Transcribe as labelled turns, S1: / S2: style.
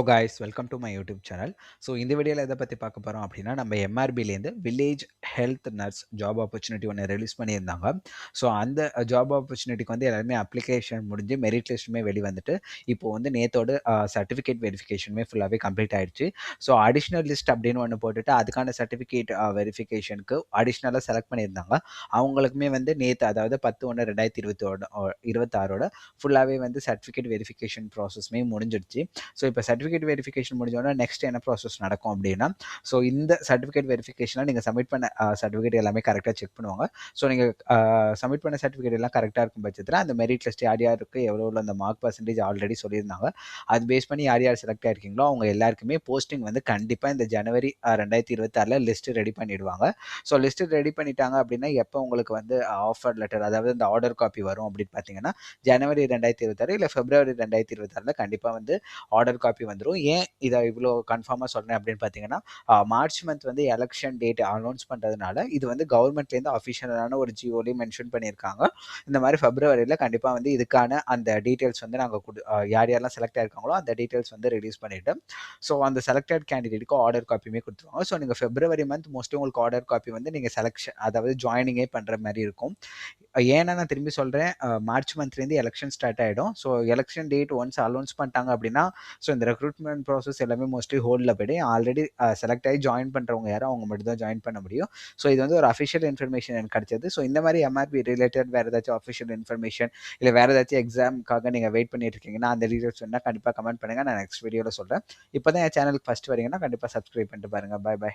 S1: guys, welcome to my YouTube channel. So இந்த வீடியோவில் எதை பற்றி பார்க்க போகிறோம் அப்படின்னா நம்ம எம்ஆர்பிலேருந்து village health nurse job opportunity ஒன்று ரிலீஸ் பண்ணியிருந்தாங்க. ஸோ அந்த ஜாப் ஆப்பர்ச்சுனிட்டிக்கு வந்து எல்லாருமே அப்ளிகேஷன் முடிஞ்சு மெரிட் லிஸ்ட்டுமே வெளிவந்துட்டு இப்போ வந்து நேத்தோட சர்டிஃபிகேட் வெரிஃபிகேஷனுமே ஃபுல்லாகவே கம்ப்ளீட் ஆயிடுச்சு. ஸோ அடிஷ்னல் லிஸ்ட் அப்படின்னு ஒன்று போட்டுட்டு அதுக்கான சர்டிஃபிகேட் வெரிஃபிகேஷனுக்கு அடிஷ்னலாக செலக்ட் பண்ணியிருந்தாங்க. அவங்களுக்குமே வந்து நேற்று அதாவது 10/1/2026 ஃபுல்லாகவே வந்து சர்டிஃபிகேட் வெரிஃபிகேஷன் ப்ராசஸ்மே முடிஞ்சிடுச்சு. ஸோ இப்போ சர்டிஃபிகேட் வெரிஃபிகேஷன் முடிஞ்சோன்னா நெக்ஸ்ட் என்ன ப்ராசஸ் நடக்கும் அப்படின்னா, ஸோ இந்த சர்டிஃபிகேட் வெரிஃபிகேஷனில் நீங்கள் சப்மிட் பண்ண சர்டிஃபிகேட் எல்லாமே கரெக்டாக செக் பண்ணுவாங்க. ஸோ நீங்கள் சப்மிட் பண்ண சர்டிஃபிகேட் எல்லாம் கரெக்டாக இருக்கும் பட்சத்தில் அந்த மெரிட் லிஸ்ட் யார் யாருக்கு எவ்வளோ அந்த மார்க் பர்சன்டேஜ் ஆல்ரெடி சொல்லியிருந்தாங்க. அது பேஸ் பண்ணி யார் யார் செலக்ட் ஆயிருக்கீங்களோ அவங்க எல்லாருக்குமே போஸ்டிங் வந்து கண்டிப்பாக இந்த ஜனவரி 2026 லிஸ்ட்டு ரெடி பண்ணிடுவாங்க. ஸோ லிஸ்ட்டு ரெடி பண்ணிட்டாங்க அப்படின்னா எப்போ உங்களுக்கு வந்து ஆஃபர் லெட்டர் அதாவது இந்த ஆர்டர் காப்பி வரும் அப்படின்னு பார்த்தீங்கன்னா ஜனவரி 2026 இல்லை பிப்ரவரி 2026 கண்டிப்பாக வந்து ஆர்டர் காப்பி வந்துடும். ஏன் இதை இவ்வளோ கன்ஃபார்மாக சொல்கிறேன் அப்படின்னு பார்த்தீங்கன்னா மார்ச் மந்த் வந்து எலெக்ஷன் டேட் அனௌன்ஸ் பண்ணுறதுனால இது வந்து கவர்மெண்ட்லேருந்து அஃபிஷியலான ஒரு ஜியோலையும் மென்ஷன் பண்ணியிருக்காங்க. இந்த மாதிரி பிப்ரவரியில் கண்டிப்பாக வந்து இதுக்கான அந்த டீட்டெயில்ஸ் வந்து நாங்கள் யார் யாரெல்லாம் செலக்ட் ஆயிருக்காங்களோ அந்த டீட்டெயில்ஸ் வந்து ரிலீஸ் பண்ணிவிட்டு ஸோ அந்த செலக்டட் கேண்டிடேட்டுக்கு ஆர்டர் காப்பியுமே கொடுத்துருவாங்க. ஸோ நீங்கள் பிப்ரவரி மந்த் மோஸ்ட்லி உங்களுக்கு ஆர்டர் காப்பி வந்து நீங்கள் செலக்ஷன் அதாவது ஜாயினிங்கே பண்ணுற மாதிரி இருக்கும். ஏன்னா நான் திரும்பி சொல்கிறேன், மார்ச் மந்த்லேருந்து எலெக்ஷன் ஸ்டார்ட் ஆகிடும். So election date once announce பண்ணிட்டாங்க அப்படின்னா ஸோ இந்த ரெக்ரூட்மெண்ட் ப்ராசஸ் எல்லாமே மோஸ்ட்லி ஹோல்டில் போய்டும். ஆல்ரெடி செலக்ட் ஆகி ஜாயின் பண்ணுறவங்க யாரும் அவங்க மட்டும் தான் ஜாயின் பண்ண முடியும். ஸோ இது வந்து ஒரு அஃபிஷியல் இன்ஃபர்மேஷன் எனக்கு கிடைச்சது. ஸோ இந்த மாதிரி எம்ஆர்பி ரிலேட்டட் வேறு ஏதாச்சும் அஃபிஷியல் இன்ஃபர்மேஷன் இல்லை வேறு ஏதாச்சும் எக்ஸாமுக்காக நீங்கள் வெயிட் பண்ணிட்டு இருக்கீங்கன்னா அந்த டீட்டெயில்ஸ் வேணால் கண்டிப்பாக கமெண்ட் பண்ணுங்கள். நான் நெக்ஸ்ட் வீடியோவில் சொல்கிறேன். இப்போ தான் என் சேனலுக்கு ஃபஸ்ட் வரீங்கன்னா கண்டிப்பாக சப்ஸ்கிரைப் பண்ணிட்டு பாருங்கள். பை.